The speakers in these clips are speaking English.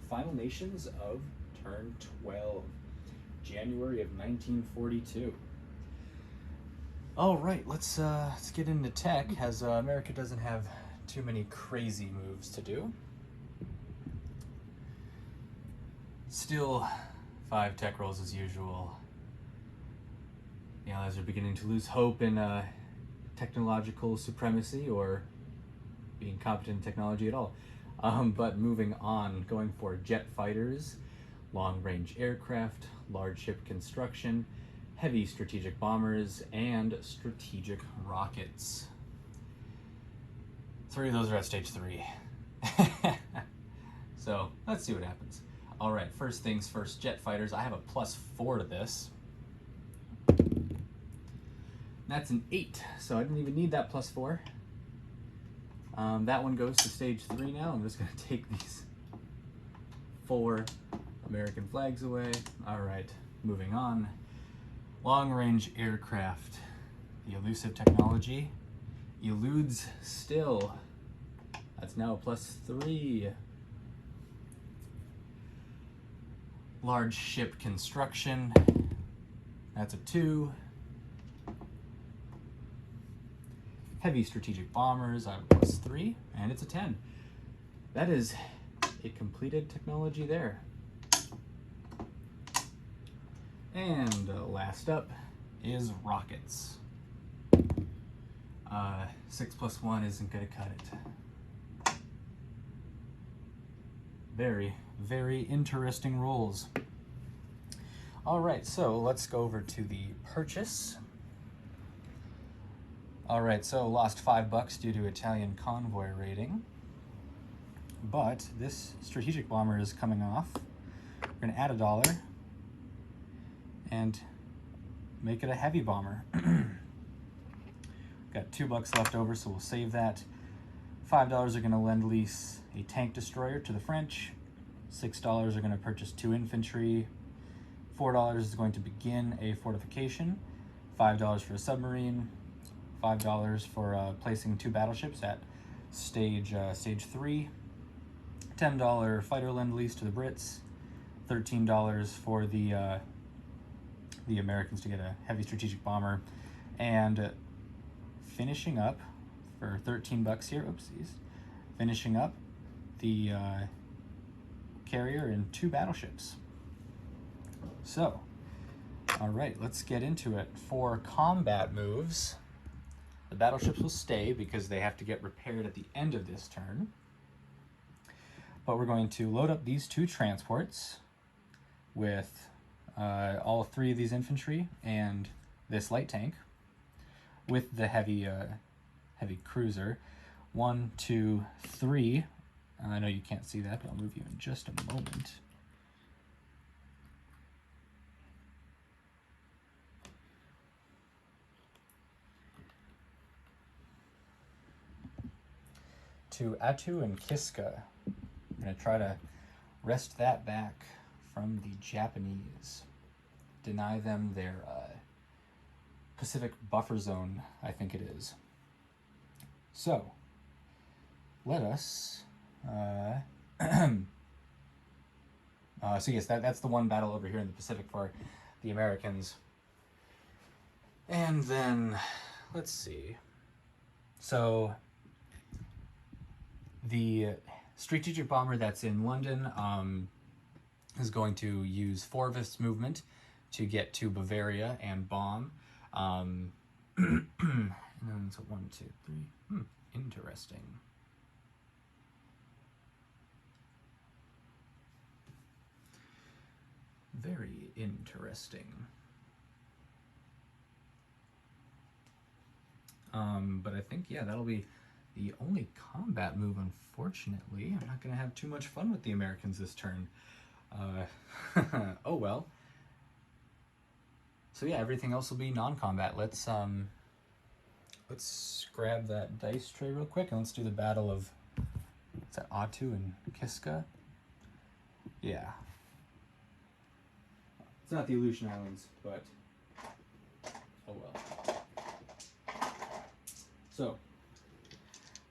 Final nations of turn 12, January of 1942. All right, let's get into tech, as America doesn't have too many crazy moves to do. Still 5 tech rolls as usual. The Allies are beginning to lose hope in technological supremacy or being competent in technology at all. But moving on, going for jet fighters, long-range aircraft, large ship construction, heavy strategic bombers, and strategic rockets. 3 of those are at stage 3. So let's see what happens. All right, first things first, jet fighters. I have a +4 to this. That's an 8, so I didn't even need that +4. That one goes to stage 3 now. I'm just going to take these 4 American flags away. All right, moving on. Long-range aircraft. The elusive technology eludes still. That's now a +3. Large ship construction. That's a 2. Heavy strategic bombers, I have a +3, and it's a 10. That is a completed technology there. And last up is rockets. 6 + 1 isn't going to cut it. Very, very interesting rolls. All right, so let's go over to the purchase. All right, so lost $5 due to Italian convoy raiding. But this strategic bomber is coming off. We're going to add $1 and make it a heavy bomber. Got $2 left over, so we'll save that. $5 are going to lend lease a tank destroyer to the French. $6 are going to purchase 2 infantry. $4 is going to begin a fortification. $5 for a submarine. $5 for placing 2 battleships at stage 3. $10 fighter lend lease to the Brits. $13 for the Americans to get a heavy strategic bomber, and finishing up for $13 here. Oopsies. Finishing up the carrier and 2 battleships. So, all right, let's get into it. For combat moves, the battleships will stay because they have to get repaired at the end of this turn. But we're going to load up these 2 transports with all 3 of these infantry and this light tank with the heavy cruiser. 1, 2, 3. I know you can't see that, but I'll move you in just a moment. To Atu and Kiska. I'm going to try to wrest that back from the Japanese. Deny them their Pacific buffer zone, I think it is. So, let us... so yes, that's the one battle over here in the Pacific for the Americans. And then, let's see. So, the strategic bomber that's in London is going to use 4 of its movement to get to Bavaria and bomb. And then so 1, 2, 3. Interesting. Very interesting. But I think, yeah, that'll be the only combat move, unfortunately. I'm not going to have too much fun with the Americans this turn. Oh well. So yeah, everything else will be non-combat. Let's grab that dice tray real quick and let's do the battle of, is that Atu and Kiska? Yeah. It's not the Aleutian Islands, but oh well. So,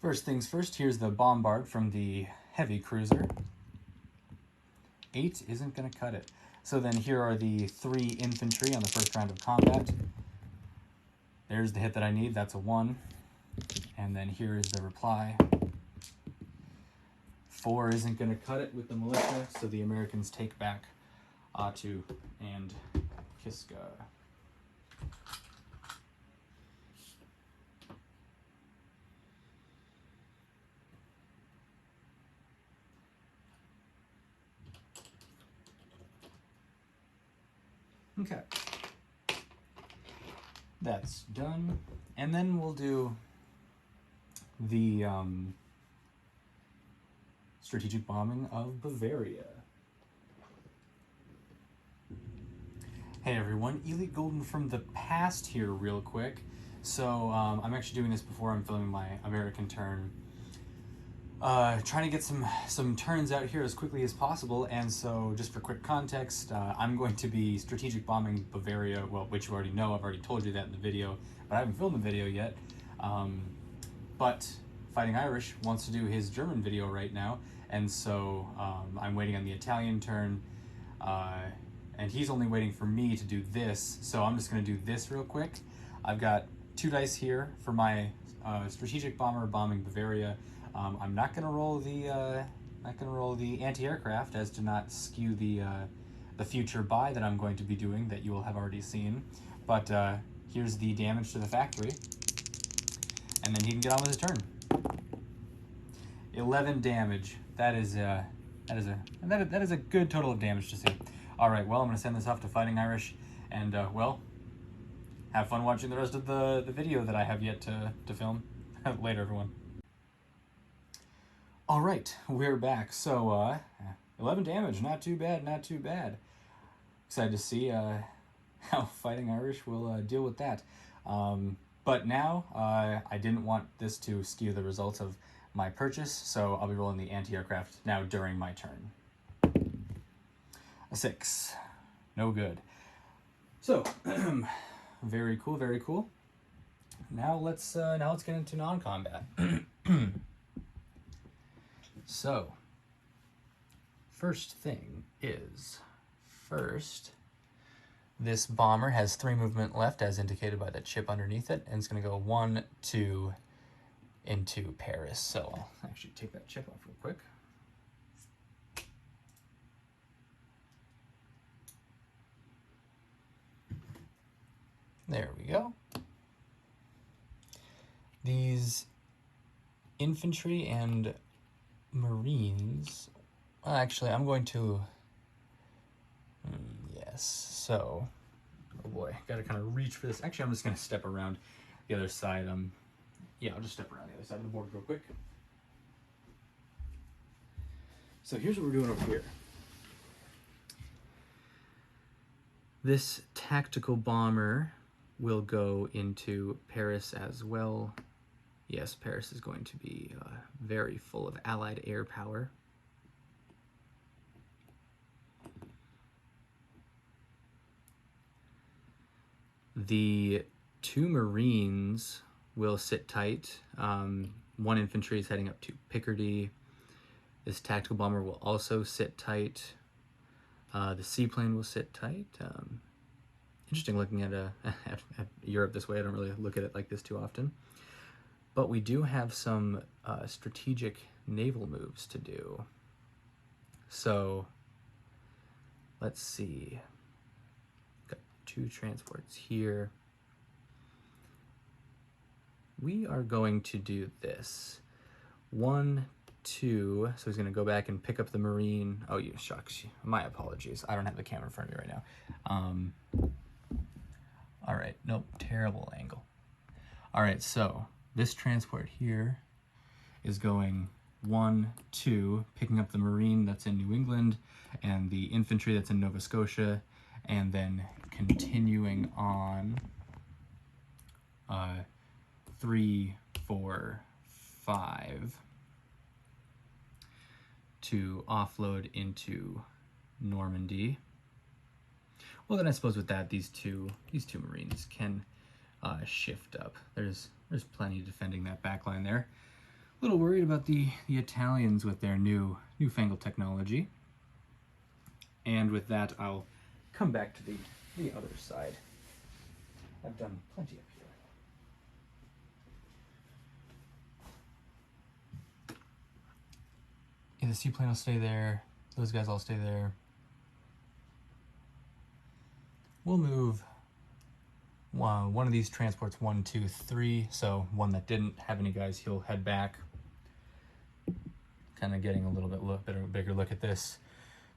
first things first, here's the bombard from the heavy cruiser. 8 isn't going to cut it. So then here are the 3 infantry on the first round of combat. There's the hit that I need. That's a 1. And then here is the reply. 4 isn't going to cut it with the militia, so the Americans take back Atu and Kiska. Okay. That's done. And then we'll do the strategic bombing of Bavaria. Hey everyone, Elite Golden from the past here real quick. So I'm actually doing this before I'm filming my American turn. Trying to get some turns out here as quickly as possible, and so just for quick context, I'm going to be strategic bombing Bavaria, well, which you already know, I've already told you that in the video, but I haven't filmed the video yet. But Fighting Irish wants to do his German video right now, and so I'm waiting on the Italian turn, and he's only waiting for me to do this, so I'm just going to do this real quick. I've got 2 dice here for my strategic bomber bombing Bavaria. I'm not going to roll the anti-aircraft as to not skew the future buy that I'm going to be doing that you will have already seen. But here's the damage to the factory, and then he can get on with his turn. 11 damage. That is a good total of damage to see. All right. Well, I'm going to send this off to Fighting Irish, and well, have fun watching the rest of the video that I have yet to film. Later, everyone. All right, we're back. So 11 damage, not too bad, not too bad. Excited to see how Fighting Irish will deal with that. But now I didn't want this to skew the results of my purchase, so I'll be rolling the anti-aircraft now during my turn. A 6, no good. So very cool, very cool. Now let's get into non-combat. So, first thing is, this bomber has 3 movement left as indicated by the chip underneath it, and it's going to go 1, 2 into Paris. So I'll actually take that chip off real quick. There we go. These infantry and Marines, well, actually I'm going to, yes, so, oh boy, gotta kind of reach for this. Actually, I'm just gonna step around the other side. Yeah, I'll just step around the other side of the board real quick. So here's what we're doing over here. This tactical bomber will go into Paris as well. Yes, Paris is going to be very full of Allied air power. The 2 Marines will sit tight. 1 infantry is heading up to Picardy. This tactical bomber will also sit tight. The seaplane will sit tight. Interesting looking at Europe this way. I don't really look at it like this too often. But we do have some strategic naval moves to do. So let's see. Got 2 transports here. We are going to do this. 1, 2. So he's going to go back and pick up the Marine. Oh, you shucks. My apologies. I don't have the camera in front of me right now. All right. Nope. Terrible angle. All right. So this transport here is going 1, 2, picking up the Marine that's in New England and the infantry that's in Nova Scotia, and then continuing on 3, 4, 5 to offload into Normandy. Well, then I suppose with that, these two Marines can shift up. There's plenty defending that back line there. A little worried about the Italians with their newfangled technology. And with that, I'll come back to the other side. I've done plenty up here. Yeah, the seaplane will stay there. Those guys all stay there. We'll move one of these transports, 1, 2, 3. So one that didn't have any guys, he'll head back. Kind of getting a little bit bigger look at this.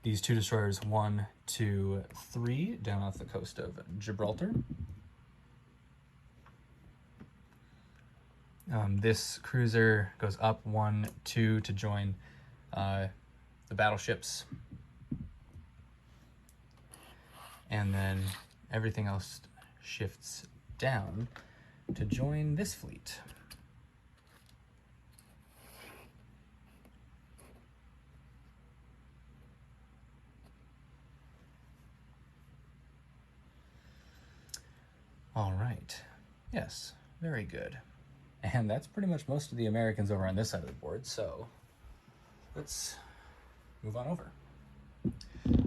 These 2 destroyers, 1, 2, 3, down off the coast of Gibraltar. This cruiser goes up 1, 2 to join the battleships. And then everything else shifts down to join this fleet. All right. Yes, very good. And that's pretty much most of the Americans over on this side of the board, so let's move on over.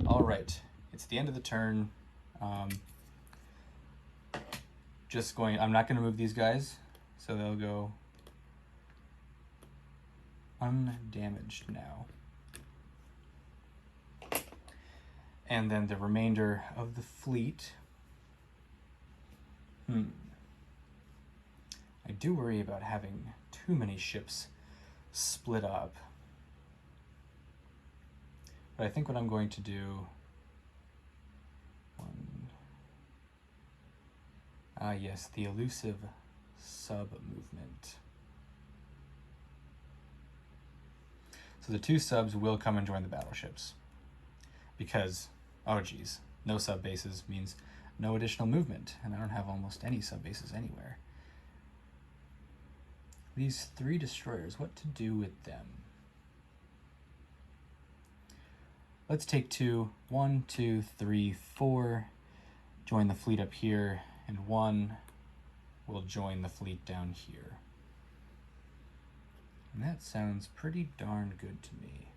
All right, it's the end of the turn. I'm not going to move these guys, so they'll go undamaged now. And then the remainder of the fleet. I do worry about having too many ships split up. But I think what I'm going to do... yes, the elusive sub-movement. So the 2 subs will come and join the battleships. Because, oh geez, no sub-bases means no additional movement, and I don't have almost any sub-bases anywhere. These 3 destroyers, what to do with them? Let's take 2. 1, 2, 3, 4. Join the fleet up here, and 1 will join the fleet down here. And that sounds pretty darn good to me.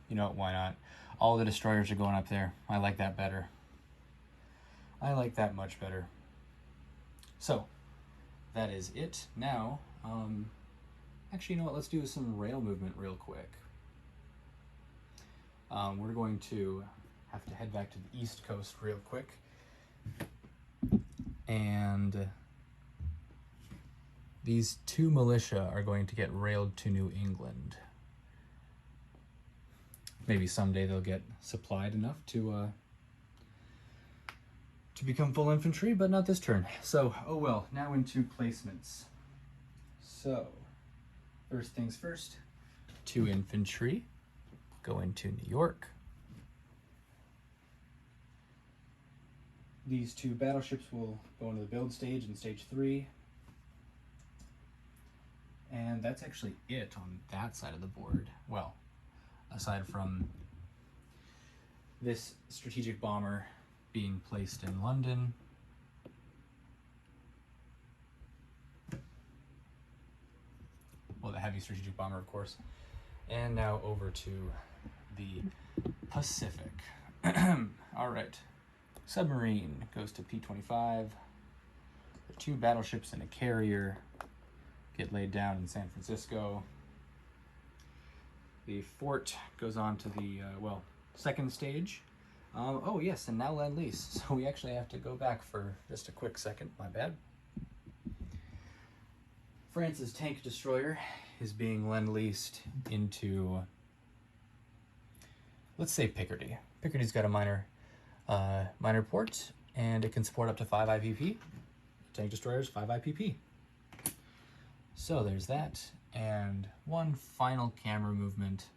You know what, why not? All the destroyers are going up there. I like that better. I like that much better. So, that is it. Now, actually, you know what? Let's do some rail movement real quick. We're going to have to head back to the East Coast real quick. And these 2 militia are going to get railed to New England. Maybe someday they'll get supplied enough to become full infantry, but not this turn. So, oh well, now into placements. So, first things first, 2 infantry go into New York. These 2 battleships will go into the build stage in stage 3. And that's actually it on that side of the board. Well, aside from this strategic bomber being placed in London. Well, the heavy strategic bomber, of course. And now over to the Pacific. All right. Submarine goes to P-25. The 2 battleships and a carrier get laid down in San Francisco. The fort goes on to the, second stage. Oh yes, and now Lend-Lease. So we actually have to go back for just a quick second, my bad. France's tank destroyer is being Lend-Leased into, let's say Picardy. Picardy's got a minor port, and it can support up to 5 IPP. Tank destroyers, 5 IPP. So there's that, and one final camera movement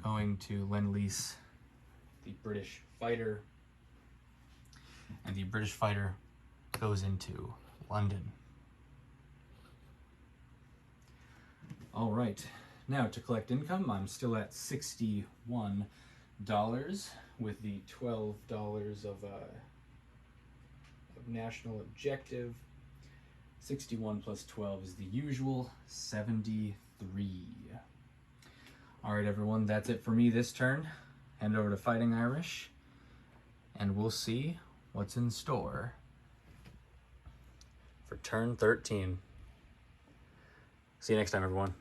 going to Lend-Lease the British fighter, and the British fighter goes into London. All right, now to collect income, I'm still at $61 with the $12 of national objective. 61 plus 12 is the usual 73. All right, everyone, that's it for me this turn. Hand it over to Fighting Irish, and we'll see what's in store for turn 13. See you next time, everyone.